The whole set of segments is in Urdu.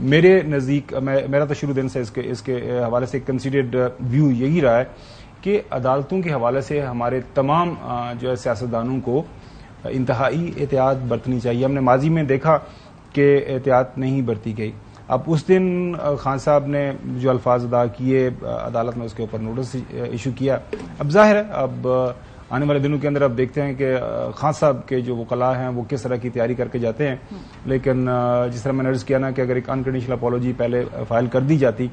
میرے نزدیک میرا تو شروع دن سے اس کے حوالے سے کنسیڈرڈ ویو یہی رہا ہے کہ عدالتوں کے حوالے سے ہمارے تمام جو ہے سیاستدانوں کو انتہائی احتیاط برتنی چاہیے. ہم نے ماضی میں دیکھا کہ احتیاط نہیں برتی گئی. اب اس دن خان صاحب نے جو الفاظ ادا کیے, عدالت میں اس کے اوپر نوٹس ایشو کیا. اب ظاہر ہے اب آنے والے دنوں کے اندر اب دیکھتے ہیں کہ خان صاحب کے جو وکلاء ہیں وہ کس طرح کی تیاری کر کے جاتے ہیں. لیکن جس طرح میں نے عرض کیا نا کہ اگر ایک انکنڈیشنل اپالوجی پہلے فائل کر دی جاتی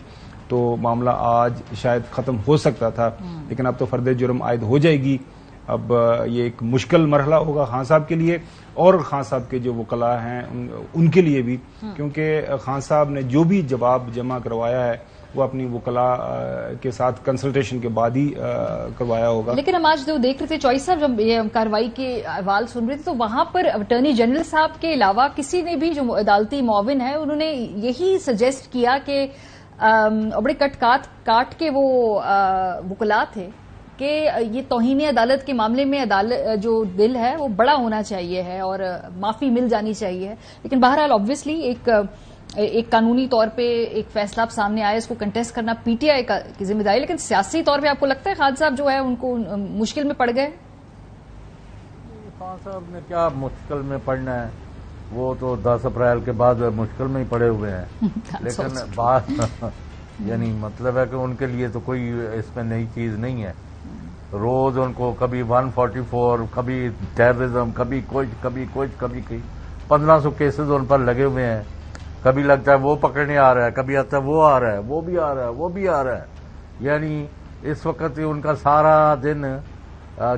تو معاملہ آج شاید ختم ہو سکتا تھا, لیکن اب تو فرد جرم عائد ہو جائے گی. اب یہ ایک مشکل مرحلہ ہوگا خان صاحب کے لیے اور خان صاحب کے جو وکلاء ہیں ان کے لیے بھی, کیونکہ خان صاحب نے جو بھی جواب جمع کروایا ہے وہ اپنی وکلاء کے ساتھ کنسلٹیشن کے بعد ہی کروایا ہوگا. لیکن ہم آج جو دیکھ رہے تھے چوئی صاحب جب یہ کارروائی کے احوال سن رہے تھے تو وہاں پر اٹارنی جنرل صاحب کے علاوہ کسی نے بھی جو عدالتی معاون ہے انہوں نے یہی سجیسٹ کیا کہ بڑے کاٹ کے وہ وکلاء تھے کہ یہ توہین عدالت کے معاملے میں عدالت جو دل ہے وہ بڑا ہونا چاہیے ہے اور معافی مل جانی چاہیے. لیکن بہرحال آبویسلی ایک قانونی طور پہ ایک فیصلہ اب سامنے آیا, اس کو کنٹیسٹ کرنا پی ٹی آئی کی ذمہ داری. لیکن سیاسی طور پہ آپ کو لگتا ہے خان صاحب جو ہے ان کو مشکل میں پڑ گئے؟ خان صاحب نے کیا مشکل میں پڑنا ہے, وہ تو 10 اپریل کے بعد مشکل میں ہی پڑے ہوئے ہیں. لیکن بات یعنی مطلب ہے کہ ان کے لیے تو کوئی اس میں نئی چیز نہیں ہے. روز ان کو کبھی 144, کبھی ٹیررزم, کبھی کچھ 1500 کیسز ان پر لگے ہوئے ہیں. کبھی لگتا ہے وہ پکڑنے آ رہا ہے, کبھی آتا ہے وہ آ رہا ہے, وہ بھی آ رہا ہے. یعنی اس وقت ان کا سارا دن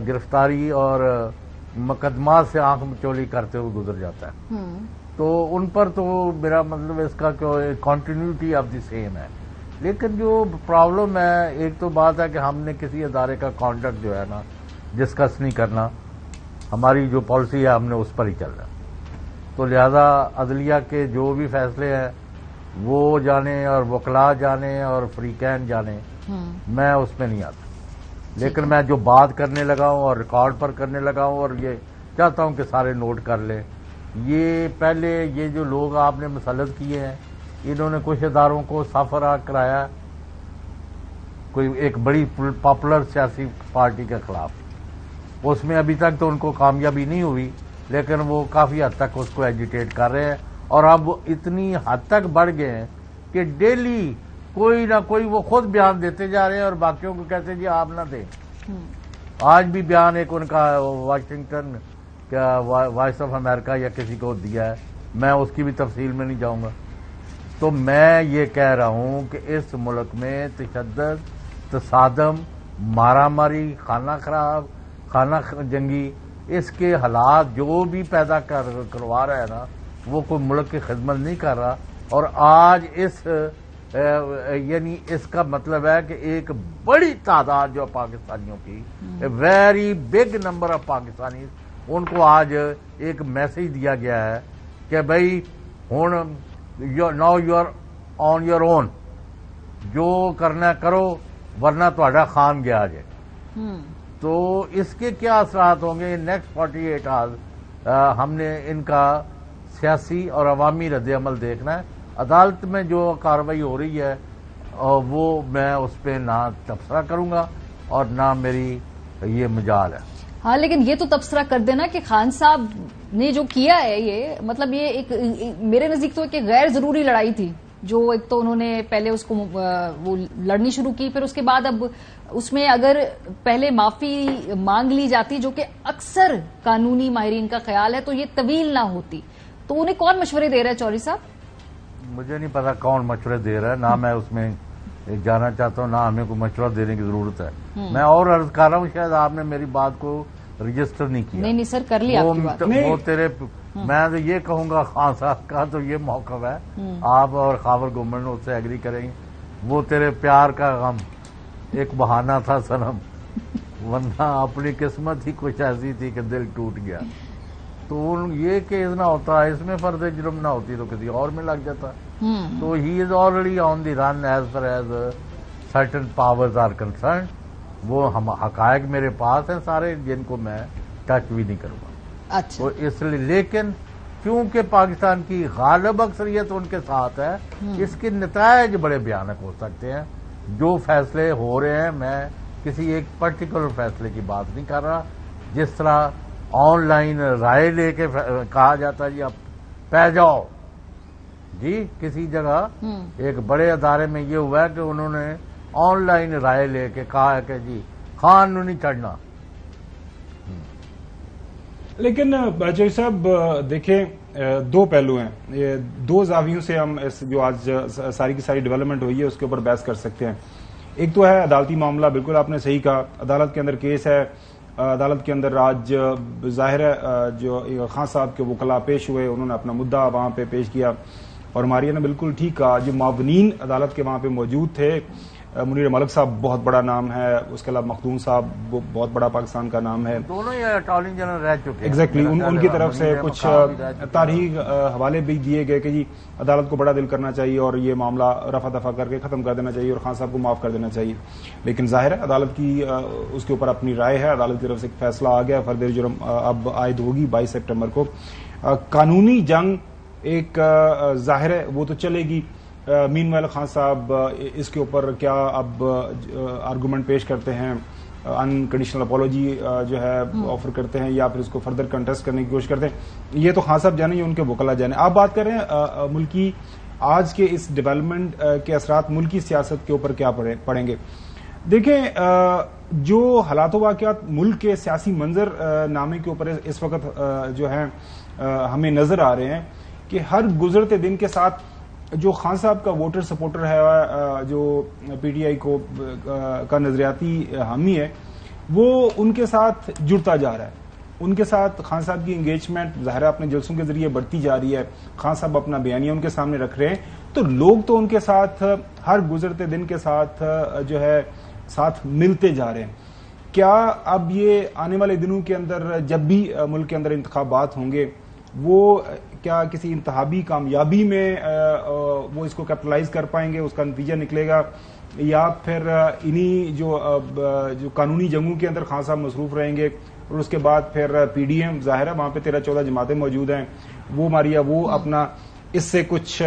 گرفتاری اور مقدمات سے آنکھ مچولی کرتے ہوئے گزر جاتا ہے. تو ان پر تو میرا مطلب اس کا کنٹینیوٹی آف دی سیم ہے. لیکن جو پرابلم ہے, ایک تو بات ہے کہ ہم نے کسی ادارے کا کانڈکٹ جو ہے نا ڈسکس نہیں کرنا. ہماری جو پالیسی ہے ہم نے اس پر ہی چل رہا. تو لہذا عدلیہ کے جو بھی فیصلے ہیں وہ جانے اور وکلاء جانے اور فریقین جانے, میں اس میں نہیں آتا. لیکن میں جو بات کرنے لگا ہوں اور ریکارڈ پر کرنے لگا ہوں اور یہ چاہتا ہوں کہ سارے نوٹ کر لیں. یہ پہلے یہ جو لوگ آپ نے مسلط کیے ہیں انہوں نے کچھ اداروں کو سفرا کرایا کوئی ایک بڑی پاپولر سیاسی پارٹی کے خلاف. اس میں ابھی تک تو ان کو کامیابی نہیں ہوئی, لیکن وہ کافی حد تک اس کو ایجیٹیٹ کر رہے ہیں. اور اب اتنی حد تک بڑھ گئے ہیں کہ ڈیلی کوئی نہ کوئی وہ خود بیان دیتے جا رہے ہیں اور باقیوں کو کہتے ہیں جی آپ نہ دیں. آج بھی بیان ایک ان کا واشنگٹن کیا وائس آف امریکہ یا کسی کو دیا ہے, میں اس کی بھی تفصیل میں نہیں جاؤں گا. تو میں یہ کہہ رہا ہوں کہ اس ملک میں تشدد, تصادم, مارا ماری, خانہ خراب, خانہ جنگی, اس کے حالات جو بھی پیدا کروا رہا ہے نا وہ کوئی ملک کی خدمت نہیں کر رہا. اور آج یعنی اس کا مطلب ہے کہ ایک بڑی تعداد جو پاکستانیوں کی, very big number of Pakistani, ان کو آج ایک میسج دیا گیا ہے کہ بھائی ہوں now you are on your own, جو کرنا کرو ورنہ تہاڈا خان گیا جائے. تو اس کے کیا اثرات ہوں گے نیکسٹ 48 آورز. ہم نے ان کا سیاسی اور عوامی رد عمل دیکھنا ہے. عدالت میں جو کارروائی ہو رہی ہے وہ میں اس پہ نہ تبصرہ کروں گا اور نہ میری یہ مجال ہے. ہاں, لیکن یہ تو تبصرہ کر دینا کہ خان صاحب نے جو کیا ہے یہ مطلب یہ ایک میرے نزدیک تو ایک غیر ضروری لڑائی تھی. جو ایک تو انہوں نے پہلے اس کو وہ لڑنی شروع کی, پھر اس کے بعد اب اس میں اگر پہلے معافی مانگ لی جاتی جو کہ اکثر قانونی ماہرین کا خیال ہے تو یہ طویل نہ ہوتی. تو انہیں کون مشورے دے رہا ہے چوری صاحب؟ مجھے نہیں پتا کون مشورے دے رہا ہے, نہ میں اس میں جانا چاہتا ہوں, نہ ہمیں کوئی مشورہ دینے کی ضرورت ہے. میں اور عرض کر رہا ہوں شاید آپ نے میری بات کو رجسٹر نہیں کیا. نہیں سر, کر لیا وہ تیرے میں تو یہ کہوں گا خان صاحب کا تو یہ موقف ہے, آپ اور خاور گورنمنٹ اس سے ایگری کریں گے. وہ تیرے پیار کا غم ایک بہانہ تھا صنم, ورنہ اپنی قسمت ہی کچھ ایسی تھی کہ دل ٹوٹ گیا. تو یہ کیس نہ ہوتا, اس میں فرد جرم نہ ہوتی تو کسی اور میں لگ جاتا. تو he is already on the run as far as certain powers are concerned. وہ حقائق میرے پاس ہیں سارے جن کو میں ٹچ بھی نہیں کروں گا. اچھا. تو اس لیے لیکن کیونکہ پاکستان کی غالب اکثریت ان کے ساتھ ہے، اس کے نتائج بڑے بھیانک ہو سکتے ہیں. جو فیصلے ہو رہے ہیں، میں کسی ایک پرٹیکولر فیصلے کی بات نہیں کر رہا، جس طرح آن لائن رائے لے کے کہا جاتا جی اب پہ جاؤ جی. کسی جگہ ایک بڑے ادارے میں یہ ہوا ہے کہ انہوں نے آن لائن رائے لے کے کہا ہے کہ جی خان نو نہیں چڑھنا. لیکن چوہدری صاحب دیکھیں، دو پہلو ہیں، یہ دو زاویوں سے ہم جو آج ساری کی ساری ڈیولپمنٹ ہوئی ہے اس کے اوپر بحث کر سکتے ہیں. ایک تو ہے عدالتی معاملہ، بالکل آپ نے صحیح کہا، عدالت کے اندر کیس ہے، عدالت کے اندر آج ظاہر ہے جو خان صاحب کے وکلاء پیش ہوئے، انہوں نے اپنا مدعا وہاں پہ پیش کیا، اور ماریہ نے بالکل ٹھیک کہا، جو معاونین عدالت کے وہاں پہ موجود تھے، منیر ملک صاحب بہت بڑا نام ہے، اس کے علاوہ مخدوم صاحب بہت بڑا پاکستان کا نام ہے، دونوں ہی اٹارنی جنرل رہ چکے ہیں. ایگزیکٹلی ان کی طرف سے کچھ تاریخ حوالے بھی دیے گئے کہ جی عدالت کو بڑا دل کرنا چاہیے اور یہ معاملہ رفع دفع کر کے ختم کر دینا چاہیے اور خان صاحب کو معاف کر دینا چاہیے. لیکن ظاہر ہے عدالت کی اس کے اوپر اپنی رائے ہے، عدالت کی طرف سے ایک فیصلہ آ گیا، فرد جرم اب عائد ہوگی 22 سپٹمبر کو. قانونی جنگ ایک ظاہر ہے وہ تو چلے گی. مین ویل خان صاحب اس کے اوپر کیا اب آرگومنٹ پیش کرتے ہیں، انکنڈیشنل اپالوجی جو ہے آفر کرتے ہیں یا پھر اس کو فردر کنٹیسٹ کرنے کی کوشش کرتے ہیں، یہ تو خان صاحب جانے، یہ ان کے وکلا جانے. آپ بات کر رہے ہیں ملکی آج کے اس ڈیولپمنٹ کے اثرات ملکی سیاست کے اوپر کیا پڑیں گے. دیکھیں جو حالات و واقعات ملک کے سیاسی منظر نامے کے اوپر اس وقت جو ہے ہمیں نظر آ رہے ہیں کہ ہر گزرتے دن کے ساتھ جو خان صاحب کا ووٹر سپورٹر ہے، جو پی ٹی آئی کو کا نظریاتی حامی ہے، وہ ان کے ساتھ جڑتا جا رہا ہے. ان کے ساتھ خان صاحب کی انگیجمنٹ ظاہر اپنے جلسوں کے ذریعے بڑھتی جا رہی ہے، خان صاحب اپنا بیانیہ ان کے سامنے رکھ رہے ہیں، تو لوگ تو ان کے ساتھ ہر گزرتے دن کے ساتھ جو ہے ساتھ ملتے جا رہے ہیں. کیا اب یہ آنے والے دنوں کے اندر جب بھی ملک کے اندر انتخابات ہوں گے، وہ کیا کسی انتخابی کامیابی میں وہ اس کو کیپٹلائز کر پائیں گے، اس کا نتیجہ نکلے گا، یا پھر انہی جو قانونی جنگوں کے اندر خان صاحب مصروف رہیں گے اور اس کے بعد پھر پی ڈی ایم ظاہر ہے وہاں پہ 13-14 جماعتیں موجود ہیں، وہ ماریا وہ اپنا اس سے کچھ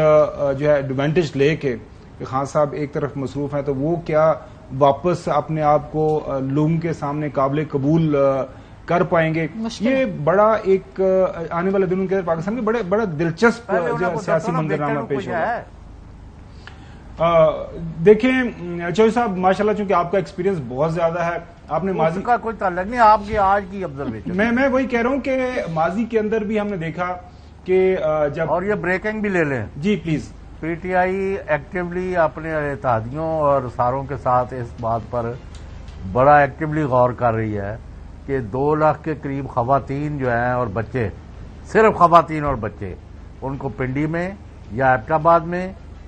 جو ہے ایڈوانٹیج لے کے کہ خان صاحب ایک طرف مصروف ہیں، تو وہ کیا واپس اپنے آپ کو لوگوں کے سامنے قابل قبول کر پائیں گے؟ یہ بڑا ایک آنے والے دنوں کے پاکستان کے بڑا دلچسپ سیاسی منظرنامہ پیش ہوگا. دیکھیں چوہدری صاحب ماشاءاللہ چونکہ آپ کا ایکسپیرینس بہت زیادہ ہے، آپ نے ماضی کا کوئی تعلق نہیں، آپ کی آج کی آبزرویشن میں وہی کہہ رہا ہوں کہ ماضی کے اندر بھی ہم نے دیکھا کہ جب، اور یہ بریکنگ بھی لے لیں جی please, P T I actually اپنے اتحادیوں اور ساروں کے ساتھ اس بات پر بڑا ایکٹیولی غور کر رہی ہے کہ 2 لاکھ کے قریب خواتین جو ہیں اور بچے، صرف خواتین اور بچے، ان کو پنڈی میں یا ایبٹ آباد میں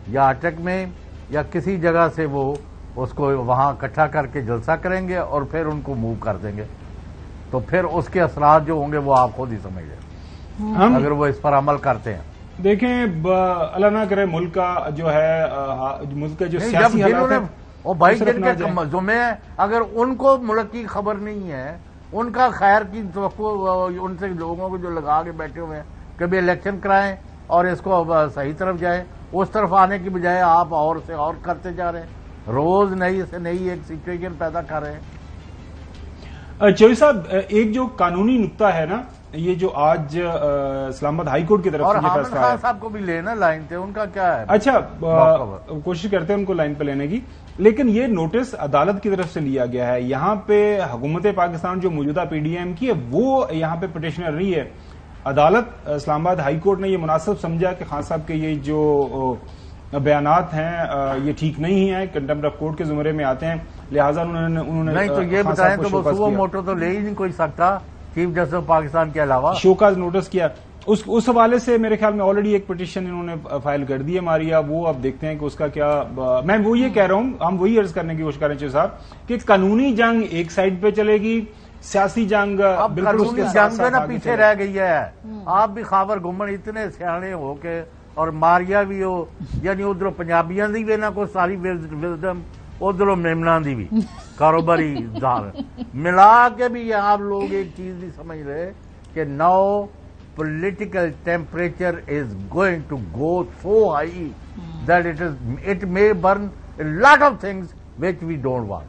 یا اٹک میں یا کسی جگہ سے وہ اس کو وہاں اکٹھا کر کے جلسہ کریں گے اور پھر ان کو موو کر دیں گے. تو پھر اس کے اثرات جو ہوں گے وہ آپ خود ہی سمجھ لیں اگر وہ اس پر عمل کرتے ہیں. دیکھیں اللہ نہ کرے ملک کا جو ہے ملک کے جو سیاسی حالات ہیں وہ بھائی جن کے ذمہ ہیں، اگر ان کو ملک کی خبر نہیں ہے، ان کا خیر کی توقع ان سے لوگوں کو جو لگا کے بیٹھے ہوئے ہیں کبھی الیکشن کرائیں اور اس کو صحیح طرف جائیں، اس طرف آنے کی بجائے آپ اور سے اور کرتے جا رہے ہیں، روز نئی سے نئی ایک سچویشن پیدا کر رہے ہیں. چوہدری صاحب ایک جو قانونی نقطہ ہے نا، یہ جو آج اسلام آباد ہائی کورٹ کی طرف سے یہ فیصلہ ہے، خان صاحب کو بھی لینا لائن پہ، ان کا کیا ہے؟ اچھا کوشش کرتے ہیں ان کو لائن پہ لینے کی، لیکن یہ نوٹس عدالت کی طرف سے لیا گیا ہے. یہاں پہ حکومت پاکستان جو موجودہ پی ڈی ایم کی ہے وہ یہاں پہ پٹیشنر رہی ہے. عدالت اسلام آباد ہائی کورٹ نے یہ مناسب سمجھا کہ خان صاحب کے یہ جو بیانات ہیں یہ ٹھیک نہیں ہیں، کنٹمپٹ آف کورٹ کے زمرے میں آتے ہیں، لہٰذا انہوں نے نہیں تو یہ بتائیں تو وہ سو موٹو تو لے ہی نہیں کوئی سکتا چیف جسٹس آف پاکستان کے علاوہ، شوکاز نوٹس کیا. اس حوالے سے میرے خیال میں آلریڈی ایک پٹیشن انہوں نے فائل کر دی ہے ماریا، وہ اب دیکھتے ہیں کہ اس کا کیا. میں وہ یہ کہہ رہا ہوں، ہم وہی عرض کرنے کی کوشش کر رہے ہیں چوہدری صاحب کہ قانونی جنگ ایک سائڈ پہ چلے گی، سیاسی جنگ بالکل جنگ جو ہے نا پیچھے رہ گئی ہے. آپ بھی خاور گھومن اتنے سیانے ہو کے اور ماریا بھی ہو، یعنی ادھر پنجابیاں دی بھی نہ کوئی ساری وزڈم، ادھر میمنا دی بھی کاروباری دار ملا کے بھی آپ لوگ ایک چیز نہیں سمجھ رہے کہ 9 political temperature is going to go so high that it may burn a lot of things which we don't want.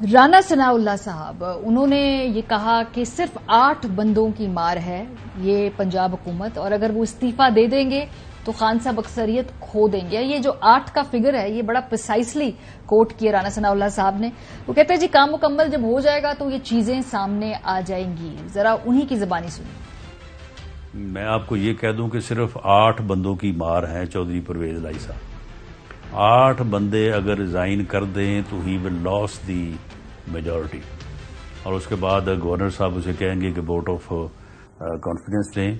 Rana Sanaullah صاحب انہوں نے یہ کہا کہ صرف 8 بندوں کی مار ہے یہ پنجاب حکومت، اور اگر وہ استعفی دے دیں گے تو خان صاحب اکثریت کھو دیں گے. یہ جو 8 کا فگر ہے یہ بڑا پریسائسلی کوٹ کیا رانا ثناءاللہ صاحب نے. وہ کہتے ہیں جی کام مکمل جب ہو جائے گا تو یہ چیزیں سامنے آ جائیں گی. ذرا انہی کی زبانی سنیں. میں آپ کو یہ کہہ دوں کہ صرف 8 بندوں کی مار ہیں چودھری پرویز لائی صاحب. 8 بندے اگر ریزائن کر دیں تو ہی ول لاس دی میجورٹی، اور اس کے بعد گورنر صاحب اسے کہیں گے کہ ووٹ آف کانفیڈنس لیں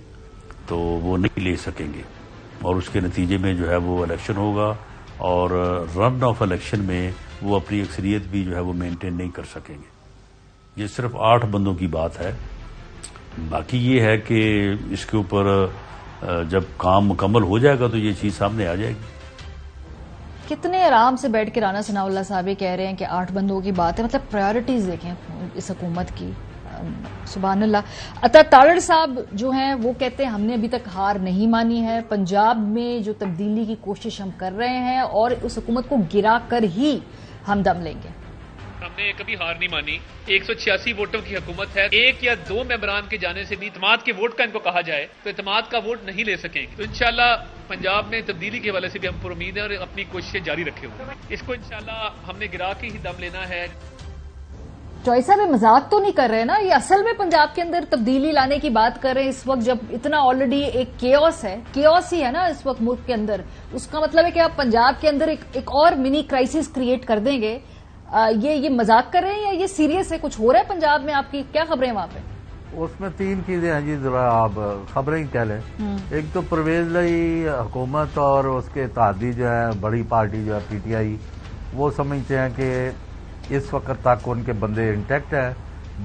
تو وہ نہیں لے سکیں گے، اور اس کے نتیجے میں جو ہے وہ الیکشن ہوگا، اور رن آف الیکشن میں وہ اپنی اکثریت بھی جو ہے وہ مینٹین نہیں کر سکیں گے. یہ صرف 8 بندوں کی بات ہے. باقی یہ ہے کہ اس کے اوپر جب کام مکمل ہو جائے گا تو یہ چیز سامنے آ جائے گی. کتنے آرام سے بیٹھ کے رانا ثناءاللہ صاحب یہ کہہ رہے ہیں کہ 8 بندوں کی بات ہے. مطلب پرائیورٹیز دیکھیں اس حکومت کی. سبحان اللہ. عطا تارڑ صاحب جو ہیں وہ کہتے ہیں ہم نے ابھی تک ہار نہیں مانی ہے، پنجاب میں جو تبدیلی کی کوشش ہم کر رہے ہیں اور اس حکومت کو گرا کر ہی ہم دم لیں گے. ہم نے کبھی ہار نہیں مانی. 186 ووٹوں کی حکومت ہے. 1 یا 2 ممبران کے جانے سے بھی اعتماد کے ووٹ کا ان کو کہا جائے تو اعتماد کا ووٹ نہیں لے سکیں گے. تو انشاءاللہ پنجاب میں تبدیلی کے حوالے سے بھی ہم پر امید ہیں اور اپنی کوششیں جاری رکھے ہوئے. اس کو انشاءاللہ ہم نے گرا کے ہی دم لینا ہے. چوئی صاحب مذاق تو نہیں کر رہے نا؟ یہ اصل میں پنجاب کے اندر تبدیلی لانے کی بات کر رہے ہیں اس وقت جب اتنا آلریڈی ایک کیوس ہے. کیوس ہی ہے نا اس وقت ملک کے اندر. اس کا مطلب ہے کہ آپ پنجاب کے اندر ایک اور منی کرائسس کریٹ کر دیں گے. یہ مذاق کر رہے ہیں یا یہ سیریس ہے؟ کچھ ہو رہا ہے پنجاب میں؟ آپ کی کیا خبریں وہاں پہ؟ اس میں 3 چیزیں ہیں جی، ذرا آپ خبریں ہی کہہ لیں. ایک تو پرویز لائی حکومت اور اس کے اتحادی جو ہے بڑی پارٹی جو ہے پی ٹی آئی، وہ سمجھتے ہیں کہ اس وقت تک ان کے بندے انٹیکٹ ہیں.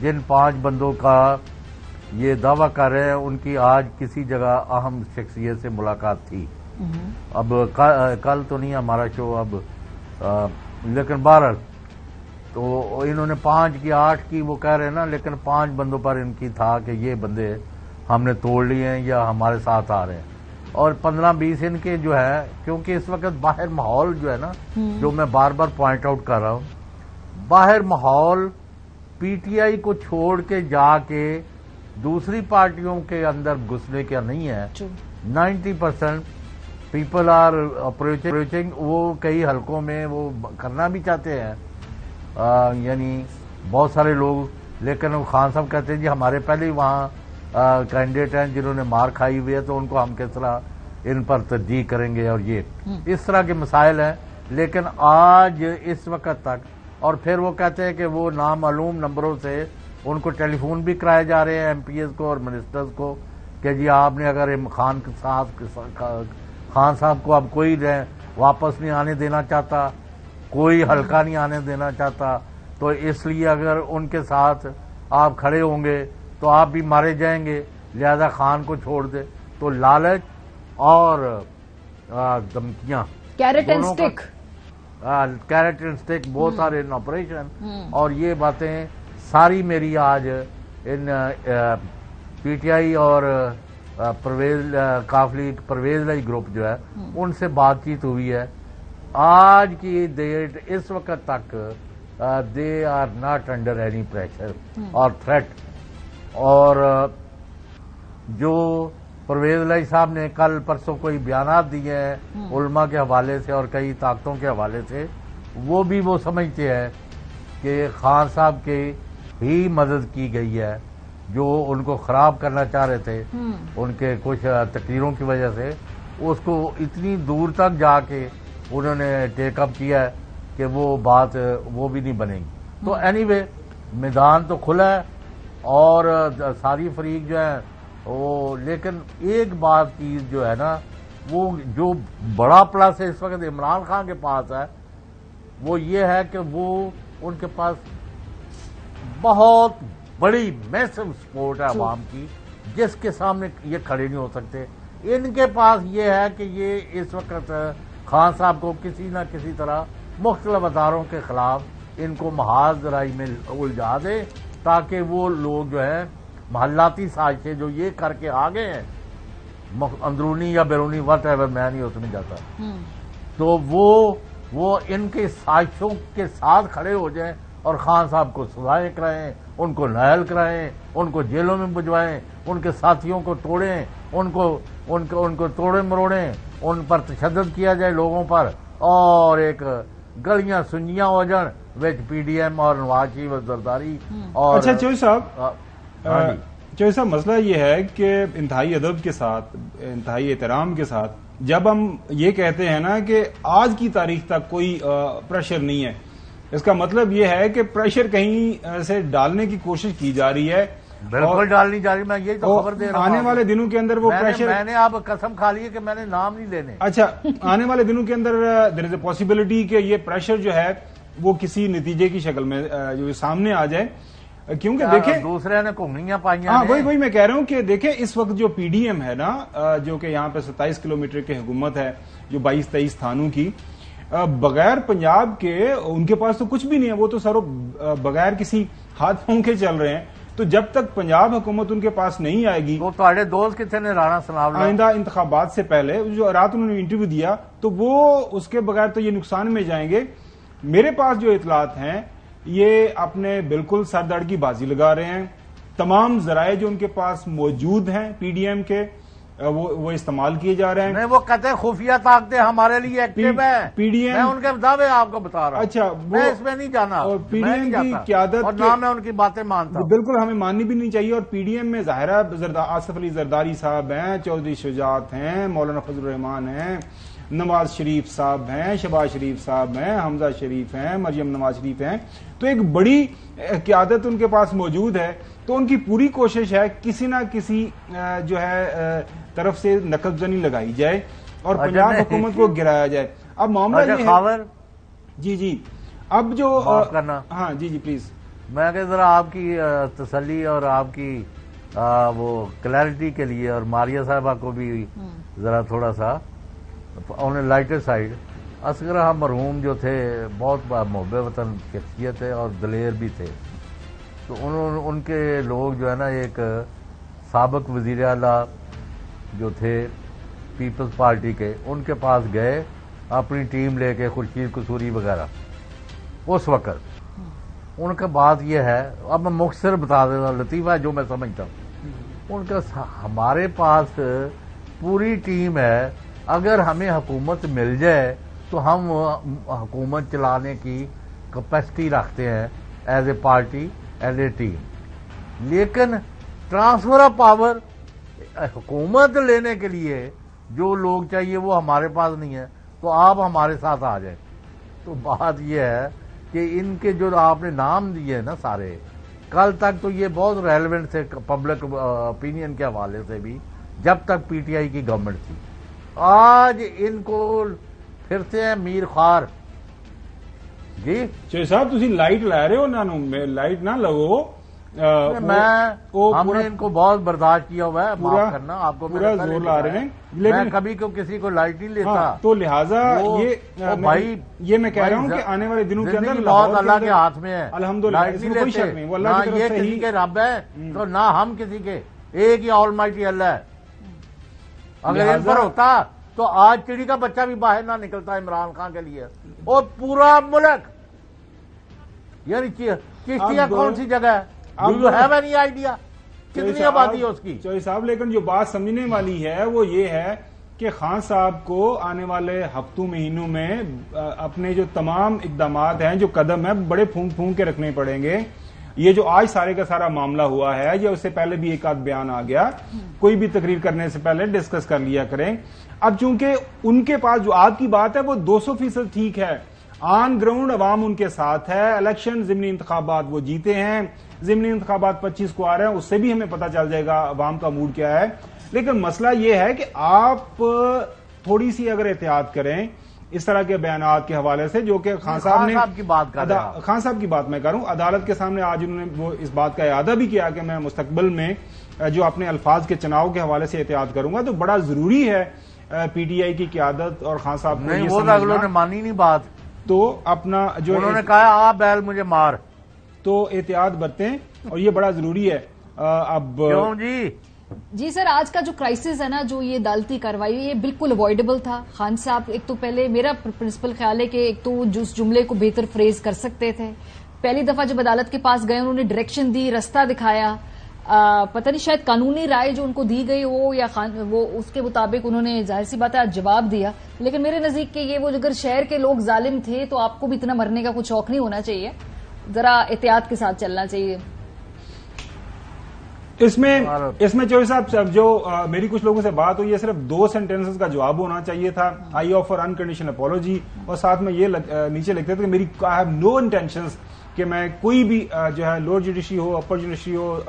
جن 5 بندوں کا یہ دعویٰ کر رہے ہیں ان کی آج کسی جگہ اہم شخصیت سے ملاقات تھی. اب کل تو نہیں ہمارا شو اب، لیکن بہرحال تو انہوں نے 5 کی 8 کی وہ کہہ رہے ہیں نا، لیکن 5 بندوں پر ان کی تھا کہ یہ بندے ہم نے توڑ لیے ہیں یا ہمارے ساتھ آ رہے ہیں. اور 15-20 ان کے جو ہے، کیونکہ اس وقت باہر ماحول جو ہے نا، جو میں بار بار پوائنٹ آؤٹ کر رہا ہوں، باہر ماحول پی ٹی آئی کو چھوڑ کے جا کے دوسری پارٹیوں کے اندر گھسنے کا نہیں ہے. 90% پیپل آر اپروچنگ. وہ کئی حلقوں میں وہ کرنا بھی چاہتے ہیں، یعنی بہت سارے لوگ، لیکن خان صاحب کہتے ہیں جی ہمارے پہلے ہی وہاں کینڈیڈیٹ ہیں جنہوں نے مار کھائی ہوئی ہے، تو ان کو ہم کس طرح ان پر ترجیح کریں گے، اور یہ اس طرح کے مسائل ہیں. لیکن آج اس وقت تک، اور پھر وہ کہتے ہیں کہ وہ نامعلوم نمبروں سے ان کو ٹیلی فون بھی کرائے جا رہے ہیں، ایم پی ایز کو اور منسٹرز کو، کہ جی آپ نے اگر خان صاحب کو اب کوئی واپس نہیں آنے دینا چاہتا، کوئی حلقہ نہیں آنے دینا چاہتا، تو اس لیے اگر ان کے ساتھ آپ کھڑے ہوں گے تو آپ بھی مارے جائیں گے، لہذا خان کو چھوڑ دے. تو لالچ اور دھمکیاں، carrot and stick, carrot and stick, بہت سارے ان آپریشن، اور یہ باتیں ساری میری آج ان پی ٹی آئی اور پرویز لائی گروپ جو ہے ان سے بات چیت ہوئی ہے. آج کی ڈیٹ اس وقت تک they are not under any pressure اور تھریٹ. اور جو پرویز لائی صاحب نے کل پرسوں کوئی بیانات دیے ہیں علماء کے حوالے سے اور کئی طاقتوں کے حوالے سے، وہ بھی وہ سمجھتے ہیں کہ خان صاحب کی ہی مدد کی گئی ہے، جو ان کو خراب کرنا چاہ رہے تھے ان کے کچھ تقریروں کی وجہ سے، اس کو اتنی دور تک جا کے انہوں نے ٹیک اپ کیا ہے کہ وہ بات وہ بھی نہیں بنے گی. تو اینی وے میدان تو کھلا ہے اور ساری فریق جو ہے وہ، لیکن ایک بات کی جو ہے نا، وہ جو بڑا پلس ہے اس وقت عمران خان کے پاس ہے، وہ یہ ہے کہ وہ ان کے پاس بہت بڑی میسو سپورٹ ہے عوام کی، جس کے سامنے یہ کھڑے نہیں ہو سکتے. ان کے پاس یہ ہے کہ یہ اس وقت خان صاحب کو کسی نہ کسی طرح مختلف اداروں کے خلاف ان کو محاذ ذرائی میں الجھا دے، تاکہ وہ لوگ جو ہے محلاتی سازشیں جو یہ کر کے آگے ہیں، اندرونی یا بیرونی وٹ ایور، میں نہیں اس میں جاتا، تو وہ ان کے سازشوں کے ساتھ کھڑے ہو جائیں اور خان صاحب کو سزائیں کرائیں، ان کو نااہل کرائیں، ان کو جیلوں میں بھجوائیں، ان کے ساتھیوں کو توڑیں، ان کو توڑیں مروڑیں، ان پر تشدد کیا جائے لوگوں پر، اور ایک گلیاں سنجیاں ہو جان وچ پی ڈی ایم اور نواز شریف زرداری اور اچھا چوہی صاحب مسئلہ یہ ہے کہ انتہائی ادب کے ساتھ، انتہائی احترام کے ساتھ جب ہم یہ کہتے ہیں نا کہ آج کی تاریخ تک کوئی پریشر نہیں ہے، اس کا مطلب یہ ہے کہ پریشر کہیں سے ڈالنے کی کوشش کی جا رہی ہے. بالکل ڈالنی جا رہی، میں یہی تو خبر دے رہا ہوں. آنے والے دنوں کے اندر وہ پریشر، میں نے آپ قسم کھا لی ہے کہ میں نے نام نہیں لینے. اچھا آنے والے دنوں کے اندر دیر از اے پاسبلٹی کہ یہ پریشر جو ہے وہ کسی نتیجے کی شکل میں جو سامنے آ جائے، کیونکہ دیکھیں دوسرے نے گھنگیاں پائیاں. ہاں وہی میں کہہ رہا ہوں کہ دیکھیں اس وقت جو پی ڈی ایم ہے نا، جو کہ یہاں پہ 27 کلومیٹر کی حکومت ہے، جو 22-23 تھانوں کی، بغیر پنجاب کے ان کے پاس تو کچھ بھی نہیں ہے، وہ تو ساروں بغیر کسی ہاتھ پاؤں کے چل رہے ہیں. تو جب تک پنجاب حکومت ان کے پاس نہیں آئے گی، وہ تھوڑے دوست کتنے نے رانا سناب آئندہ انتخابات سے پہلے جو رات انہوں نے انٹرویو دیا، تو وہ اس کے بغیر تو یہ نقصان میں جائیں گے. میرے پاس جو اطلاعات ہیں یہ اپنے بالکل سر دڑ کی بازی لگا رہے ہیں. تمام ذرائع جو ان کے پاس موجود ہیں پی ڈی ایم کے وہ استعمال کیے جا رہے ہیں. نہیں، وہ کہتے ہیں خفیہ طاقتیں ہمارے لیے ایکٹیو ہیں. پی ڈی ایم، میں ان کے دعوے آپ کو بتا رہا ہوں. اچھا میں اس میں نہیں جانا، پی ڈی ایم کی قیادت اور نہ میں ان کی باتیں مانتا ہوں. بالکل ہمیں ماننی بھی نہیں چاہیے. اور پی ڈی ایم میں ظاہرہ آصف علی زرداری صاحب ہیں، چودھری شجاعت ہیں، مولانا فضل الرحمان ہیں، نواز شریف صاحب ہیں، شہباز شریف صاحب ہیں، حمزہ شریف ہیں، مریم نواز شریف ہیں. تو ایک بڑی قیادت ان کے پاس موجود ہے. تو ان کی پوری کوشش ہے کسی نہ کسی جو ہے طرف سے نقب زنی لگائی جائے اور پنجاب حکومت کو گرایا جائے. اب معاملہ یہ ہے جی اب جو کرنا، ہاں جی پلیز، میں کہ ذرا آپ کی تسلی اور آپ کی وہ کلیئرٹی کے لیے، اور ماریہ صاحبہ کو بھی ذرا تھوڑا سا آن اے لائٹر سائڈ، اصغر احمد مرحوم جو تھے بہت محب وطن شخصیت ہے اور دلیر بھی تھے. تو ان کے لوگ جو ہے نا، ایک سابق وزیر اعلیٰ جو تھے پیپلز پارٹی کے، ان کے پاس گئے اپنی ٹیم لے کے، خورشید قصوری وغیرہ. اس وقت ان کا بات یہ ہے، اب میں مختصر بتا دیتا ہوں، لطیفہ جو میں سمجھتا ہوں. ان کا ہمارے پاس پوری ٹیم ہے، اگر ہمیں حکومت مل جائے تو ہم حکومت چلانے کی کیپیسٹی رکھتے ہیں as a party, as a team. لیکن ٹرانسفر آف پاور، حکومت لینے کے لیے جو لوگ چاہیے وہ ہمارے پاس نہیں ہے، تو آپ ہمارے ساتھ آ جائیں. تو بات یہ ہے کہ ان کے جو آپ نے نام دیے نا سارے، کل تک تو یہ بہت ریلیونٹ تھے پبلک اوپینین کے حوالے سے بھی، جب تک پی ٹی آئی کی گورنمنٹ تھی. آج ان کو پھرتے ہیں میر خوار. جی چوہی صاحب تسی لائٹ لا رہے ہو نانو، لائٹ نہ لگو. ہم نے ان کو بہت برداشت کیا ہوا ہے، معاف کرنا، آپ کو پورا زور لا رہے ہیں، میں کبھی کسی کو لائٹ نہیں لیتا. تو لہٰذا یہ میں کہہ رہا ہوں کہ آنے والے دنوں کے اندر بہت اللہ کے ہاتھ میں ہے. الحمدللہ لائٹ نہیں لیتے، نہ یہ کسی کے رب ہے تو نہ ہم کسی کے، ایک ہی آل مائٹی اللہ ہے. اگر ان پر ہوتا تو آج چڑی کا بچہ بھی باہر نہ نکلتا عمران خان کے لیے. اور پورا ملک، یعنی چشتیہ کون سی جگہ ہے؟ Do you have any idea کتنی آبادی ہے اس کی؟ چوہی صاحب لیکن جو بات سمجھنے والی ہے وہ یہ ہے کہ خان صاحب کو آنے والے ہفتوں مہینوں میں اپنے جو تمام اقدامات ہیں، جو قدم ہیں، بڑے پھونک پھونک کے رکھنے پڑیں گے. یہ جو آج سارے کا سارا معاملہ ہوا ہے، یا اس سے پہلے بھی ایک آدھ بیان آ گیا، کوئی بھی تقریر کرنے سے پہلے ڈسکس کر لیا کریں. اب چونکہ ان کے پاس جو آپ کی بات ہے وہ 200% ٹھیک ہے، آن گراؤنڈ عوام ان کے ساتھ ہے. الیکشن ضمنی انتخابات وہ جیتے ہیں، ضمنی انتخابات 25 کو آ رہے ہیں، اس سے بھی ہمیں پتہ چل جائے گا عوام کا موڈ کیا ہے. لیکن مسئلہ یہ ہے کہ آپ تھوڑی سی اگر احتیاط کریں اس طرح کے بیانات کے حوالے سے، جو کہ خان صاحب نے خان صاحب کی بات میں کروں، عدالت کے سامنے آج انہوں نے وہ اس بات کا اعادہ بھی کیا کہ میں مستقبل میں جو اپنے الفاظ کے چناؤ کے حوالے سے احتیاط کروں گا. تو بڑا ضروری ہے پی ٹی آئی کی قیادت اور خان صاحب کو یہ سمجھنا. اگلوں نے مانی نہیں بات، تو اپنا جو انہوں نے کہا آ بیل مجھے مار، تو احتیاط برتیں اور یہ بڑا ضروری ہے. اب جی سر، آج کا جو کرائسس ہے نا، جو یہ عدالتی کارروائی، یہ بالکل اوائڈیبل تھا. خان صاحب ایک تو پہلے میرا پرنسپل خیال ہے کہ ایک تو اس جملے کو بہتر فریز کر سکتے تھے. پہلی دفعہ جب عدالت کے پاس گئے انہوں نے ڈائریکشن دی, راستہ دکھایا, پتہ نہیں شاید قانونی رائے جو ان کو دی گئی ہو یا وہ اس کے مطابق انہوں نے ظاہر سی بات ہے جواب دیا. لیکن میرے نزدیک کہ یہ وہ اگر شہر کے لوگ ظالم تھے تو آپ کو بھی اتنا مرنے کا کچھ شوق نہیں ہونا چاہیے, ذرا احتیاط کے ساتھ چلنا چاہیے. اس میں چوہدری صاحب جو میری کچھ لوگوں سے بات ہوئی ہے, صرف 2 سینٹینسز کا جواب ہونا چاہیے تھا, آئی آفر انکنڈیشنل اپولوجی, اور ساتھ میں یہ نیچے لکھتے تھے کہ میری آئی ہیو نو انٹینشنز کہ میں کوئی بھی جو ہے لوور جوڈیشری ہو, اپر جوڈیشری ہو,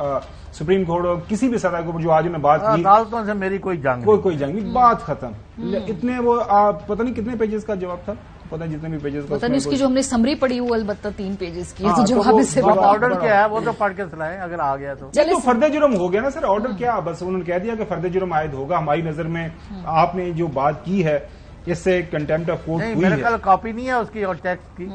سپریم کورٹ ہو, کسی بھی سطح کے اوپر جو آج نے بات کی, عدالتوں سے میری کوئی جنگ نہیں, بات ختم. اتنے وہ پتہ نہیں کتنے پیجز کا جواب تھا, پتہ نہیں جتنے بھی پیجز کا, پتہ نہیں اس کی جو ہم نے سمری پڑھی وہ البتہ 3 پیجز کی ہے, تو جواب اس سے آرڈر کیا ہے وہ تو پڑھ کے سنائیں اگر آ گیا تو. چلو فرد جرم ہو گیا نا سر, آرڈر کیا, بس انہوں نے کہہ دیا کہ فرد جرم عائد ہوگا. ہماری نظر میں آپ نے جو بات کی ہے اس سے کنٹیمپٹ آف کورٹ ہوئی ہے. میرے خیال کاپی نہیں ہے اس کی اور ٹیکسٹ کی.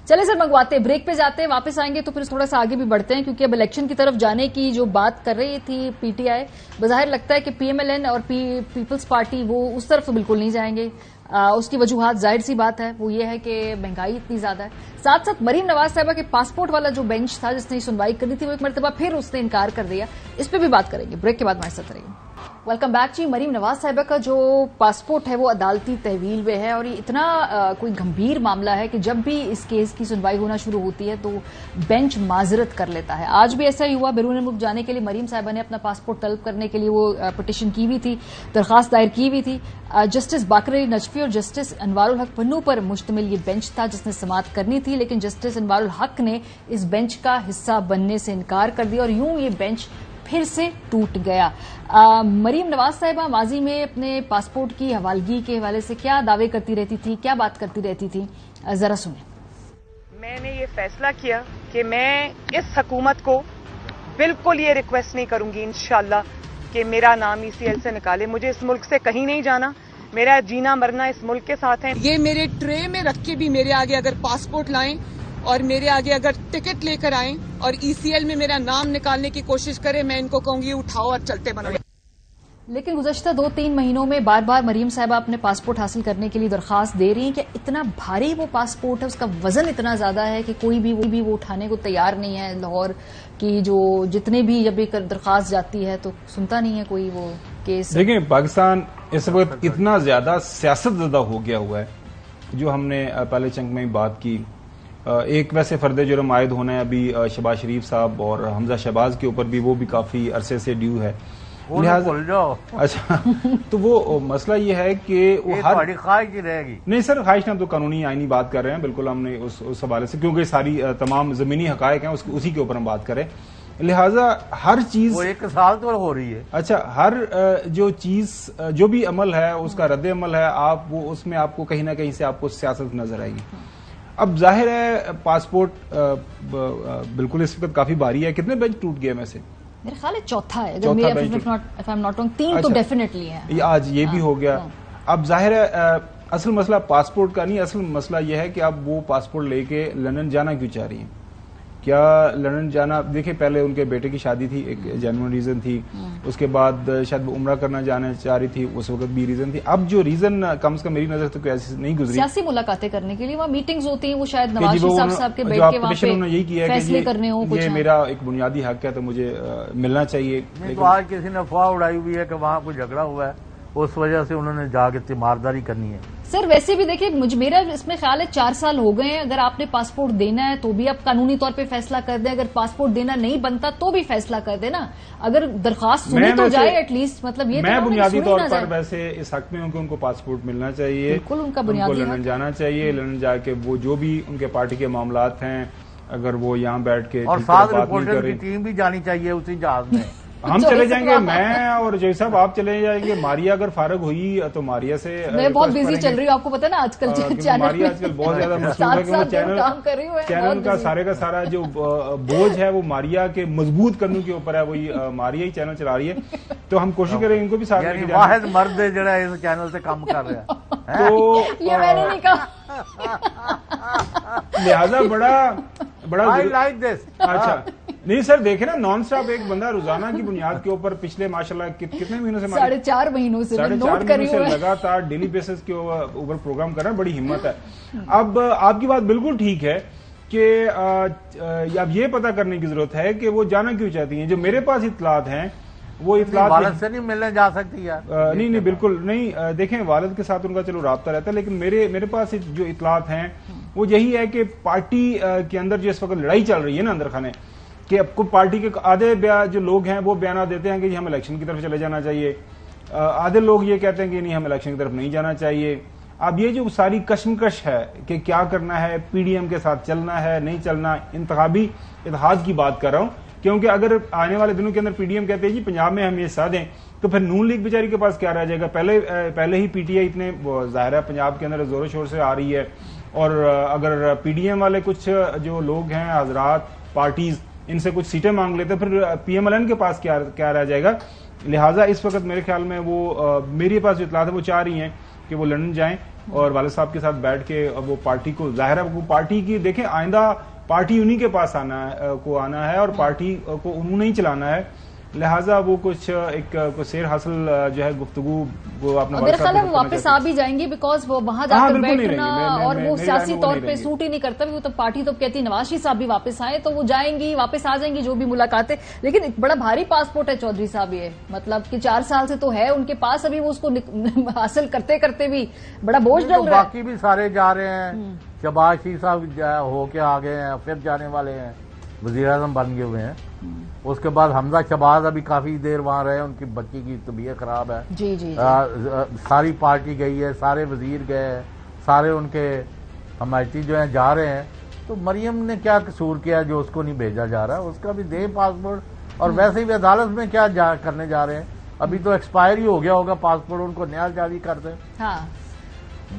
چلے سر منگواتے ہیں, بریک پہ جاتے ہیں, واپس آئیں گے تو پھر تھوڑا سا آگے بھی بڑھتے ہیں, کیونکہ اب الیکشن کی طرف جانے کی جو بات کر رہی تھی پی ٹی آئی, بظاہر لگتا ہے کہ پی ایم ایل این اور پیپلز پارٹی وہ اس طرف تو بالکل نہیں جائیں گے. اس کی وجوہات ظاہر سی بات ہے, وہ یہ ہے کہ مہنگائی اتنی زیادہ ہے. ساتھ ساتھ مریم نواز صاحبہ کے پاسپورٹ والا جو بینچ تھا جس نے سنوائی کرنی تھی وہ ایک مرتبہ پھر اس نے انکار کر دیا. اس پہ بھی بات کریں گے, بریک کے بعد ہمارے ساتھ رہیے. ویلکم بیک جی. مریم نواز صاحبہ کا جو پاسپورٹ ہے وہ عدالتی تحویل میں ہے, اور یہ اتنا کوئی گمبھیر معاملہ ہے کہ جب بھی اس کیس کی سنوائی ہونا شروع ہوتی ہے تو بینچ معذرت کر لیتا ہے. آج بھی ایسا ہی ہوا, بیرون ملک جانے کے لیے مریم صاحبہ نے اپنا پاسپورٹ طلب کرنے کے لیے وہ پٹیشن کی ہوئی تھی, درخواست دائر کی ہوئی تھی. جسٹس باقر علی نجفی اور جسٹس انوار الحق پنو پر مشتمل یہ بینچ تھا جس نے سماعت کرنی تھی, لیکن جسٹس انوار الحق نے اس بینچ کا حصہ بننے سے انکار کر دیا اور یوں یہ بینچ پھر سے ٹوٹ گیا. مریم نواز صاحبہ ماضی میں اپنے پاسپورٹ کی حوالگی کے حوالے سے کیا دعوے کرتی رہتی تھی, کیا بات کرتی رہتی تھی, ذرا سنیں. میں نے یہ فیصلہ کیا کہ میں اس حکومت کو بالکل یہ ریکویسٹ نہیں کروں گی انشاءاللہ کہ میرا نام ای سی ایل سے نکالے. مجھے اس ملک سے کہیں نہیں جانا, میرا جینا مرنا اس ملک کے ساتھ ہے. یہ میرے ٹرے میں رکھ کے بھی میرے آگے اگر پاسپورٹ لائیں اور میرے آگے اگر ٹکٹ لے کر آئیں اور ای سی ایل میں میرا نام نکالنے کی کوشش کرے, میں ان کو کہوں گی اٹھاؤ اور چلتے بنو. لیکن گزشتہ 2-3 مہینوں میں بار بار مریم صاحبہ اپنے پاسپورٹ حاصل کرنے کے لیے درخواست دے رہی ہیں کہ اتنا بھاری وہ پاسپورٹ ہے, اس کا وزن اتنا زیادہ ہے کہ کوئی بھی وہ اٹھانے کو تیار نہیں ہے. لاہور کی جو جتنے بھی جب ایک درخواست جاتی ہے تو سنتا نہیں ہے کوئی وہ کیس. دیکھیں پاکستان اس وقت اتنا زیادہ سیاست زدہ ہو گیا ہوا ہے, جو ہم نے پہلے چنک میں بات کی. ایک ویسے فرد جرم عائد ہونا ہے ابھی شہباز شریف صاحب اور حمزہ شہباز کے اوپر بھی, وہ بھی کافی عرصے سے ڈیو ہے. اچھا تو وہ مسئلہ یہ ہے کہ وہ ہر خواہش ہی رہے گی. نہیں سر, خواہش ہم تو قانونی آئینی بات کر رہے ہیں, بالکل ہم نے اس حوالے سے, کیونکہ ساری تمام زمینی حقائق ہیں اسی کے اوپر ہم بات کریں, لہٰذا ہر چیز وہ 1 سال تو ہو رہی ہے. اچھا ہر جو چیز جو بھی عمل ہے اس کا رد عمل ہے, آپ وہ اس میں آپ کو کہیں نہ کہیں سے آپ کو سیاست نظر آئے گی. اب ظاہر ہے پاسپورٹ بالکل اس وقت کافی بھاری ہے. کتنے بینچ ٹوٹ گئے میں سے؟ میرے خیال ہے چوتھا ہے, اگر 3 تو ڈیفینیٹلی ہے. آج یہ بھی ہو گیا. اب ظاہر ہے اصل مسئلہ پاسپورٹ کا نہیں, اصل مسئلہ یہ ہے کہ آپ وہ پاسپورٹ لے کے لندن جانا کیوں چاہ رہی ہیں. کیا لندن جانا, دیکھیں پہلے ان کے بیٹے کی شادی تھی, ایک جینوئن ریزن تھی, اس کے بعد شاید وہ عمرہ کرنا جانا چاہ رہی تھی, اس وقت بھی ریزن تھی. اب جو ریزن کم از کم میری نظر سے کوئی ایسی نہیں گزری, سیاسی ملاقاتیں کرنے کے لیے وہاں میٹنگز ہوتی ہیں, وہ شاید نواز شریف صاحب کے بیٹھ کے وہاں پہ فیصلے کرنے ہوں کچھ. یہ میرا ایک بنیادی حق ہے تو مجھے ملنا چاہیے. تو آج کسی نے افواہ اڑائی ہوئی ہے کہ وہاں کوئی جھگڑا ہوا ہے, اس وجہ سے انہوں نے جا کے تیمارداری کرنی ہے. سر ویسے بھی دیکھیں میرا اس میں خیال ہے 4 سال ہو گئے ہیں, اگر آپ نے پاسپورٹ دینا ہے تو بھی آپ قانونی طور پہ فیصلہ کر دیں, اگر پاسپورٹ دینا نہیں بنتا تو بھی فیصلہ کر دیں نا, اگر درخواست سنی تو جائے ایٹ لیسٹ. مطلب یہ میں بنیادی طور پر ویسے اس حق میں ہوں کہ ان کو پاسپورٹ ملنا چاہیے, بالکل ان کا بنیادی لندن جانا چاہیے, لندن جا کے وہ جو بھی ان کے پارٹی کے معاملات ہیں اگر وہ یہاں بیٹھ کے اور ساتھ رپورٹر کی ٹیم بھی جانی چاہیے اسی جہاز میں. ہم چلے جائیں گے, میں اور جی صاحب آپ چلے جائیں گے. ماریا اگر فارغ ہوئی تو ماریا سے میں بہت بزی چل رہی ہوں, آپ کو پتا نا آج کل ماریا آج کل بہت زیادہ مصروف ہے کہ چینل کا سارے کا سارا جو بوجھ ہے وہ ماریا کے مضبوط کرنے کے اوپر ہے, وہی ماریا ہی چینل چلا رہی ہے. تو ہم کوشش کریں ان کو بھی ساتھ لے کے واحد مرد ہے جڑا اس چینل سے کام کر رہا ہے, تو یہ میں نے نہیں کہا, لہذا بڑا I like this. اچھا نہیں سر, دیکھیں نا نان سٹاپ ایک بندہ روزانہ کی بنیاد کے اوپر پچھلے ماشاءاللہ کتنے مہینوں سے 4.5 مہینوں سے لگاتار ڈیلی بیسس کے اوپر پروگرام کر رہا ہے, بڑی ہمت ہے. اب آپ کی بات بالکل ٹھیک ہے کہ اب یہ پتہ کرنے کی ضرورت ہے کہ وہ جانا کیوں چاہتی ہیں. جو میرے پاس اطلاعات ہیں وہ اطلاعات والد سے نہیں ملنے جا سکتی یار. نہیں بالکل نہیں. دیکھیں والد کے ساتھ ان کا چلو رابطہ رہتا ہے, لیکن میرے پاس جو اطلاعات ہیں وہ یہی ہے کہ پارٹی کے اندر جو اس وقت لڑائی چل رہی ہے نا اندر خانے, کہ اب پارٹی کے آدھے جو لوگ ہیں وہ بیانات دیتے ہیں کہ ہم الیکشن کی طرف چلے جانا چاہیے, آدھے لوگ یہ کہتے ہیں کہ نہیں ہم الیکشن کی طرف نہیں جانا چاہیے. اب یہ جو ساری کشمکش ہے کہ کیا کرنا ہے, پی ڈی ایم کے ساتھ چلنا ہے نہیں چلنا, انتخابی اتحاد کی بات کر رہا ہوں, کیونکہ اگر آنے والے دنوں کے اندر پی ڈی ایم کہتے ہیں جی پنجاب میں ہم یہ حصہ دیں تو پھر نون لیگ بیچاری کے پاس کیا رہ جائے گا. پہلے ہی پی ٹی آئی اتنے ظاہر ہے پنجاب کے اندر زور و شور سے آ رہی ہے, اور اگر پی ڈی ایم والے کچھ جو لوگ ہیں حضرات پارٹیز ان سے کچھ سیٹیں مانگ لیتے پھر پی ایم ایل این کے پاس کیا رہ جائے گا. لہٰذا اس وقت میرے خیال میں وہ میری پاس جو اطلاعات ہے وہ چاہ رہی ہیں کہ وہ لندن جائیں اور والد صاحب کے ساتھ بیٹھ کے وہ پارٹی کو, ظاہر ہے وہ پارٹی کی دیکھیں آئندہ پارٹی انہی کے پاس آنا ہے اور پارٹی کو انہوں نے ہی چلانا ہے. لہٰذا وہ کچھ ایک سیر حاصل جو ہے گفتگو وہ اپنا میرے خیال ہے وہ واپس آ بھی جائیں گی, بیکاز وہ وہاں جا کر بیٹھنا اور وہ سیاسی طور پہ سوٹ ہی نہیں کرتا. وہ تو پارٹی تو کہتی نواز شریف صاحب بھی واپس آئے تو وہ جائیں گی, واپس آ جائیں گی جو بھی ملاقاتیں. لیکن ایک بڑا بھاری پاسپورٹ ہے چودھری صاحب, یہ مطلب کہ 4 سال سے تو ہے ان کے پاس, ابھی وہ اس کو حاصل کرتے کرتے بھی بڑا بوجھ ڈل رہا ہے. باقی بھی سارے جا رہے ہیں, شہباز شریف صاحب ہو کے آ گئے ہیں, پھر جانے والے ہیں, وزیر اعظم بن گئے ہوئے ہیں. اس کے بعد حمزہ شہباز ابھی کافی دیر وہاں رہے, ان کی بچی کی طبیعت خراب ہے. جی ساری پارٹی گئی ہے, سارے وزیر گئے ہیں, سارے ان کے حمایتی جو ہیں جا رہے ہیں. تو مریم نے کیا قصور کیا جو اس کو نہیں بھیجا جا رہا, اس کا بھی دے پاسپورٹ. اور ویسے ہی عدالت میں کیا کرنے جا رہے ہیں, ابھی تو ایکسپائر ہی ہو گیا ہوگا پاسپورٹ, ان کو نیا جاری کر دیں. ہاں,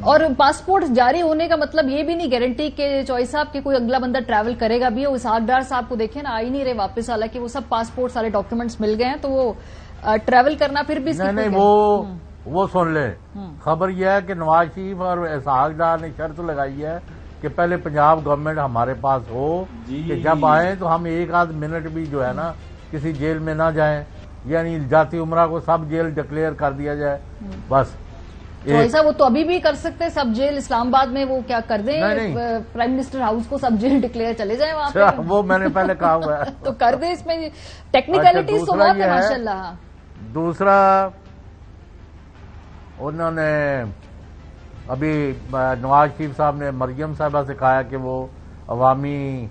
اور پاسپورٹ جاری ہونے کا مطلب یہ بھی نہیں گارنٹی کہ چوئی صاحب کے کوئی اگلا بندہ ٹریول کرے گا بھی. وہ اسحاق ڈار صاحب کو دیکھیں نا, آ ہی نہیں رہے واپس, حالانکہ وہ سب پاسپورٹ سارے ڈاکیومنٹس مل گئے ہیں, تو وہ ٹریول کرنا پھر بھی نہیں وہ سن لے. خبر یہ ہے کہ نواز شریف اور اسحاق ڈار نے شرط لگائی ہے کہ پہلے پنجاب گورنمنٹ ہمارے پاس ہو, کہ جب آئیں تو ہم 1 منٹ بھی جو ہے نا کسی جیل میں نہ جائیں, یعنی جاتی عمرہ کو سب جیل ڈکلیئر کر دیا جائے بس. ایسا وہ تو ابھی بھی کر سکتے ہیں, سب جیل اسلام آباد میں وہ کیا کر دیں, پرائم منسٹر ہاؤس کو سب جیل ڈکلیئر چلے جائیں وہاں پہ. وہ میں نے پہلے کہا ہوا ہے تو کر دیں, اس میں ٹیکنیکلٹیز تو بہت ہے ماشاء اللہ. دوسرا انہوں نے ابھی نواز شریف صاحب نے مریم صاحبہ سے کہا کہ وہ عوامی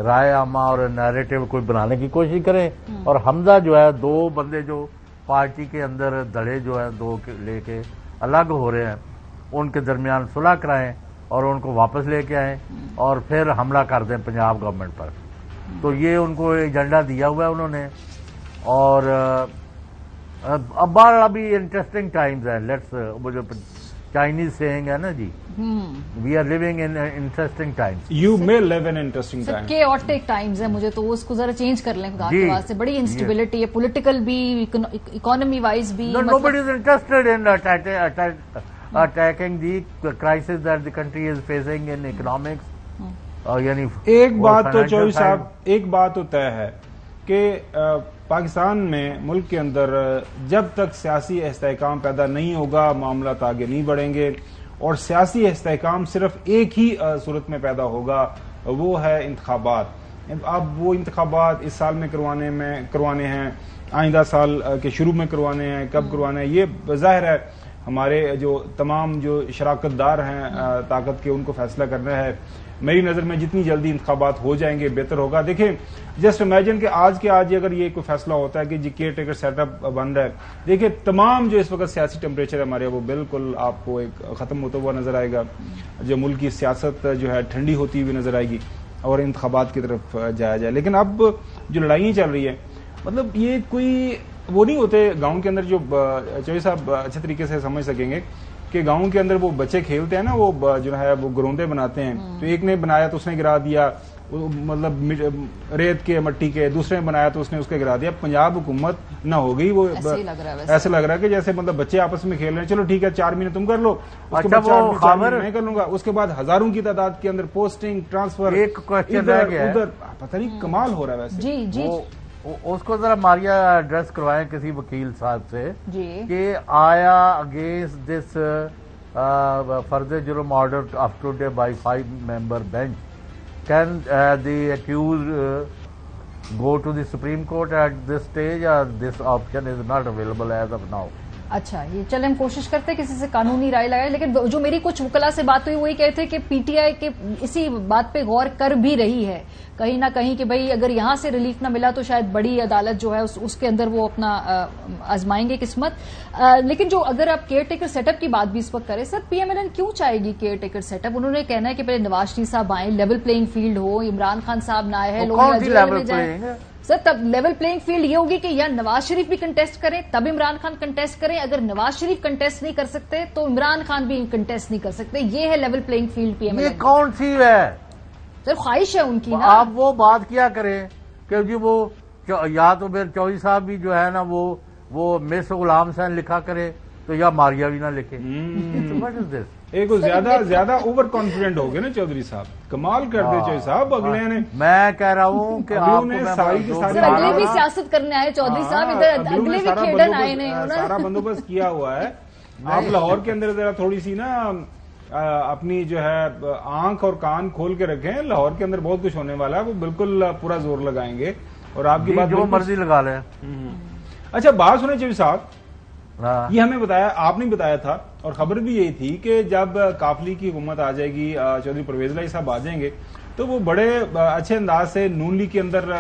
رائے عامہ اور نیریٹو کوئی بنانے کی کوشش کریں, اور حمزہ جو ہے 2 بندے جو پارٹی کے اندر دھڑے جو ہے 2 لے کے الگ ہو رہے ہیں, ان کے درمیان صلح کرائیں اور ان کو واپس لے کے آئیں اور پھر حملہ کر دیں پنجاب گورنمنٹ پر. تو یہ ان کو ایجنڈا دیا ہوا ہے انہوں نے. اور ابھی انٹرسٹنگ ٹائمز ہیں, لیٹس وہ جو چائنیز سیئنگ ہے نا جی, we are living in interesting times. You may live in interesting times. Chaotic times ہیں, مجھے تو اس کو ذرا چینج کر لیں خدا کی واسطے. بڑی انسٹیبلٹی ہے, پولیٹیکل بھی, اکانومی وائز بھی. Nobody is interested in attacking the crisis that the country is facing in economics. یعنی ایک بات تو چوئی صاحب, ایک بات تو طے ہے کہ پاکستان میں ملک کے اندر جب تک سیاسی استحکام پیدا نہیں ہوگا معاملات آگے نہیں بڑھیں گے, اور سیاسی استحکام صرف ایک ہی صورت میں پیدا ہوگا, وہ ہے انتخابات. اب وہ انتخابات اس سال میں کروانے ہیں, آئندہ سال کے شروع میں کروانے ہیں, کب کروانے ہیں یہ ظاہر ہے ہمارے جو تمام جو شراکت دار ہیں طاقت کے, ان کو فیصلہ کرنا ہے. میری نظر میں جتنی جلدی انتخابات ہو جائیں گے بہتر ہوگا. دیکھیں جسٹ امیجن کہ آج کے آج اگر یہ کوئی فیصلہ ہوتا ہے کہ جی کیئر ٹیکر سیٹ اپ بند ہے, دیکھیں تمام جو اس وقت سیاسی ٹیمپریچر ہے ہمارے وہ بالکل آپ کو ایک ختم ہوتا ہوا نظر آئے گا. جو ملک کی سیاست جو ہے ٹھنڈی ہوتی ہوئی نظر آئے گی اور انتخابات کی طرف جایا جائے. لیکن اب جو لڑائیاں چل رہی ہیں, مطلب یہ کوئی وہ نہیں ہوتے گاؤں کے اندر, جو چوئی صاحب اچھے طریقے سے سمجھ سکیں گے کہ گاؤں کے اندر وہ بچے کھیلتے ہیں نا, وہ جو ہے وہ گروندے بناتے ہیں, تو ایک نے بنایا تو اس نے گرا دیا, مطلب ریت کے مٹی کے, دوسرے نے بنایا تو اس نے اس کے گرا دیا. پنجاب حکومت نہ ہو گئی, وہ ایسے لگ رہا ہے کہ جیسے مطلب بچے آپس میں کھیل رہے ہیں, چلو ٹھیک ہے 4 مہینے تم کر لو, اس کے بعد 4 مہینے میں کر لوں گا, اس کے بعد ہزاروں کی تعداد کے اندر پوسٹنگ ٹرانسفر ادھر, پتہ نہیں کمال ہو رہا ہے ویسے. جی جی اس کو ذرا ماریا ایڈریس کروائیں کسی وکیل صاحب سے کہ آیا اگینسٹ دس فرض جرم order of today by 5 member bench can the accused go to the Supreme Court at this stage, or this option is not available as of now? اچھا یہ چلے ہم کوشش کرتے ہیں کسی سے قانونی رائے لگائے، لیکن جو میری کچھ وکلا سے بات ہوئی وہی کہتے ہیں کہ پی ٹی آئی کے اسی بات پہ غور کر بھی رہی ہے کہیں نہ کہیں کہ بھئی اگر یہاں سے ریلیف نہ ملا تو شاید بڑی عدالت جو ہے اس کے اندر وہ اپنا آزمائیں گے قسمت. لیکن جو اگر آپ کیئر ٹیکر سیٹ اپ کی بات بھی اس وقت کریں، سر پی ایم ایل این کیوں چاہے گی کیئر ٹیکر سیٹ اپ؟ انہوں نے کہنا ہے کہ پہلے نواز شریف صاحب آئیں، لیول پلینگ فیلڈ ہو، عمران خان صاحب نہ آئے، لوگ جیل میں جائیں. سر تب لیول پلینگ فیلڈ یہ ہوگی کہ یا نواز شریف بھی کنٹیسٹ کریں تب عمران خان کنٹیسٹ کریں، اگر نواز شریف کنٹیسٹ نہیں کر سکتے تو عمران خان بھی کنٹیسٹ نہیں کر سکتے. یہ ہے level playing field P M L N. یہ کون سی ہے سر؟ خواہش ہے ان کی نا. آپ وہ بات کیا کریں کہ جی وہ یا تو پھر چودھری صاحب بھی جو ہے نا وہ مس غلام حسین لکھا کرے تو یا ماریا بھی نہ لکھے. ایک زیادہ اوور کانفیڈنٹ ہو گئے نا چودھری صاحب، کمال کر دے چودھری صاحب. اگلے نے میں کہہ رہا ہوں کہ اگلے بھی سیاست کرنے آئے چودھری صاحب، ادھر اگلے بھی کھیلنے آئے نے، سارا بندوبست کیا ہوا ہے. آپ لاہور کے اندر ذرا تھوڑی سی نا اپنی جو ہے آنکھ اور کان کھول کے رکھیں، لاہور کے اندر بہت کچھ ہونے والا ہے، وہ بالکل پورا زور لگائیں گے اور آپ کی بات جو مرضی لگا لیں. اچھا بات سنیں چودھری صاحب، یہ ہمیں بتایا، آپ نے بتایا تھا اور خبر بھی یہی تھی کہ جب قافلی کی حکومت آ جائے گی، چودھری پرویز الہی صاحب آ جائیں گے تو وہ بڑے اچھے انداز سے نون لیگ کے اندر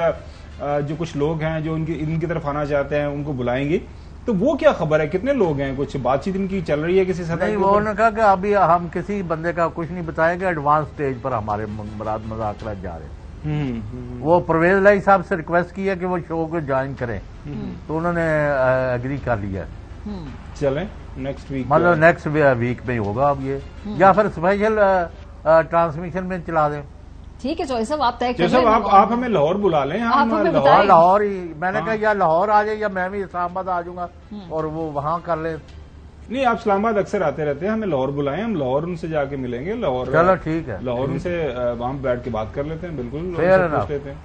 جو کچھ لوگ ہیں جو ان کی طرف آنا چاہتے ہیں ان کو بلائیں گے. تو وہ کیا خبر ہے، کتنے لوگ ہیں، کچھ بات چیت ان کی چل رہی ہے کسی سطح؟ وہ نے کہا کہ ابھی ہم کسی بندے کا کچھ نہیں بتائیں گے، ایڈوانس سٹیج پر ہمارے مذاکرات جا رہے ہیں. وہ پرویز الہی صاحب سے ریکویسٹ کی ہے کہ وہ شو کو جوائن کریں تو انہوں نے ایگری کر لیا. چلیں نیکسٹ ویک، مطلب نیکسٹ ویک میں ہی ہوگا اب یہ، یا پھر اسپیشل ٹرانسمیشن میں چلا دیں. ٹھیک ہے چوہدری صاحب آپ طے کریں. آپ ہمیں لاہور بلا لیں. لاہور ہی میں نے کہا یا لاہور آ جائے یا میں بھی اسلام آباد آ جاؤں گا اور وہ وہاں کر لیں. نہیں آپ اسلام آباد اکثر آتے رہتے ہیں، ہمیں لاہور بلائیں، ہم لاہور ان سے جا کے ملیں گے. لاہور چلو ٹھیک ہے، لاہور ان سے وہاں بیٹھ کے بات کر لیتے ہیں. بالکل پوچھ لیتے ہیں.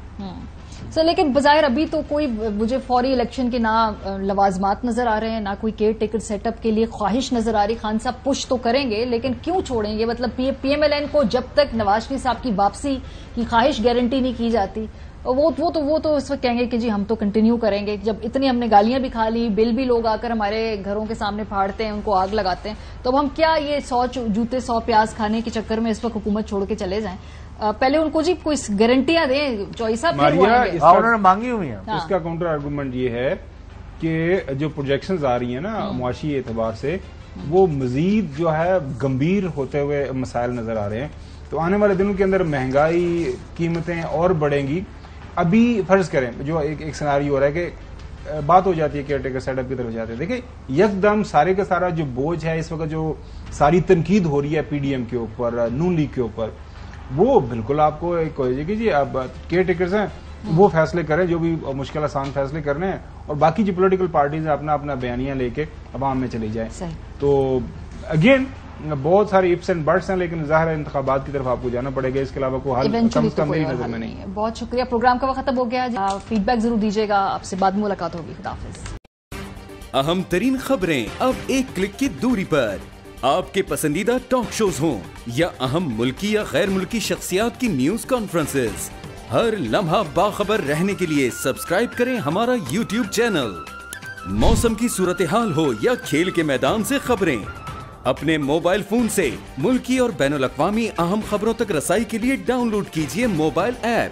سر لیکن بظاہر ابھی تو کوئی مجھے فوری الیکشن کے نہ لوازمات نظر آ رہے ہیں، نہ کوئی کیئر ٹیکر سیٹ اپ کے لیے خواہش نظر آ رہی. خان صاحب پش تو کریں گے لیکن کیوں چھوڑیں گے؟ مطلب پی ایم ایل این کو جب تک نواز شریف صاحب کی واپسی کی خواہش گارنٹی نہیں کی جاتی وہ تو اس وقت کہیں گے کہ جی ہم تو کنٹینیو کریں گے. جب اتنی ہم نے گالیاں بھی کھا لی، بل بھی لوگ آ کر ہمارے گھروں کے سامنے پھاڑتے ہیں، ان کو آگ لگاتے ہیں، تو اب ہم کیا یہ 100 جوتے 100 پیاز کھانے کے چکر میں اس وقت حکومت چھوڑ کے چلے جائیں؟ پہلے ان کو جی کوئی گارنٹیاں دیں چوہدری صاحب. انہوں نے مانگی ہوئی ہیں. اس کا کاؤنٹر آرگومنٹ یہ ہے کہ جو پروجیکشنز آ رہی ہیں نا معاشی اعتبار سے، وہ مزید جو ہے گمبھیر ہوتے ہوئے مسائل نظر آ رہے ہیں. تو آنے والے دنوں کے اندر مہنگائی، قیمتیں اور بڑھیں گی. ابھی فرض کریں جو ایک سیناریو ہو رہا ہے کہ بات ہو جاتی ہے کیئر ٹیکر سیٹ اپ کی طرف جاتے ہیں. دیکھیں یکدم سارے کا سارا جو بوجھ ہے اس وقت، جو ساری تنقید ہو رہی ہے پی ڈی ایم کے اوپر، نون لیگ کے اوپر، وہ بالکل آپ کو ایک کہے کہ جی اب کیئر ٹیکرز ہیں وہ فیصلے کریں جو بھی مشکل آسان فیصلے کرنے ہیں، اور باقی جو پولیٹیکل پارٹیز ہیں اپنا اپنا بیانیاں لے کے عوام میں چلی جائیں. تو اگین بہت سارے اپس اینڈ بٹس ہیں، لیکن ظاہر ہے انتخابات کی طرف آپ کو جانا پڑے گا. اس کے علاوہ کوئی حل کم از کم میری نظر میں نہیں. بہت شکریہ. پروگرام کا وقت ختم ہو گیا. فیڈ بیک ضرور دیجیے گا. آپ سے بعد میں ملاقات ہوگی. خدا حافظ. اہم ترین خبریں اب ایک کلک کی دوری پر. آپ کے پسندیدہ ٹاک شوز ہوں یا اہم ملکی یا غیر ملکی شخصیات کی نیوز کانفرنسز، ہر لمحہ باخبر رہنے کے لیے سبسکرائب کریں ہمارا YouTube چینل. موسم کی صورتحال ہو یا کھیل کے میدان سے خبریں، اپنے موبائل فون سے ملکی اور بین الاقوامی اہم خبروں تک رسائی کے لیے ڈاؤن لوڈ کیجیے موبائل ایپ.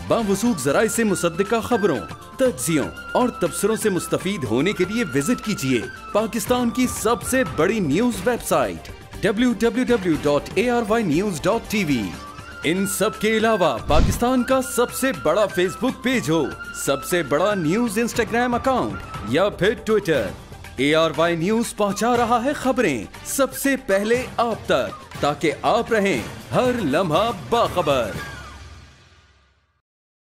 باوثوق ذرائع سے مصدقہ خبروں، تجزیوں اور تبصروں سے مستفید ہونے کے لیے وزٹ کیجیے پاکستان کی سب سے بڑی نیوز ویب سائٹ www.arYnews.tv. ان سب کے علاوہ پاکستان کا سب سے بڑا فیس بک پیج ہو، سب سے بڑا نیوز انسٹاگرام اکاؤنٹ یا پھر ٹویٹر، ARY نیوز پہنچا رہا ہے خبریں سب سے پہلے آپ تک، تاکہ آپ رہیں ہر لمحہ باخبر.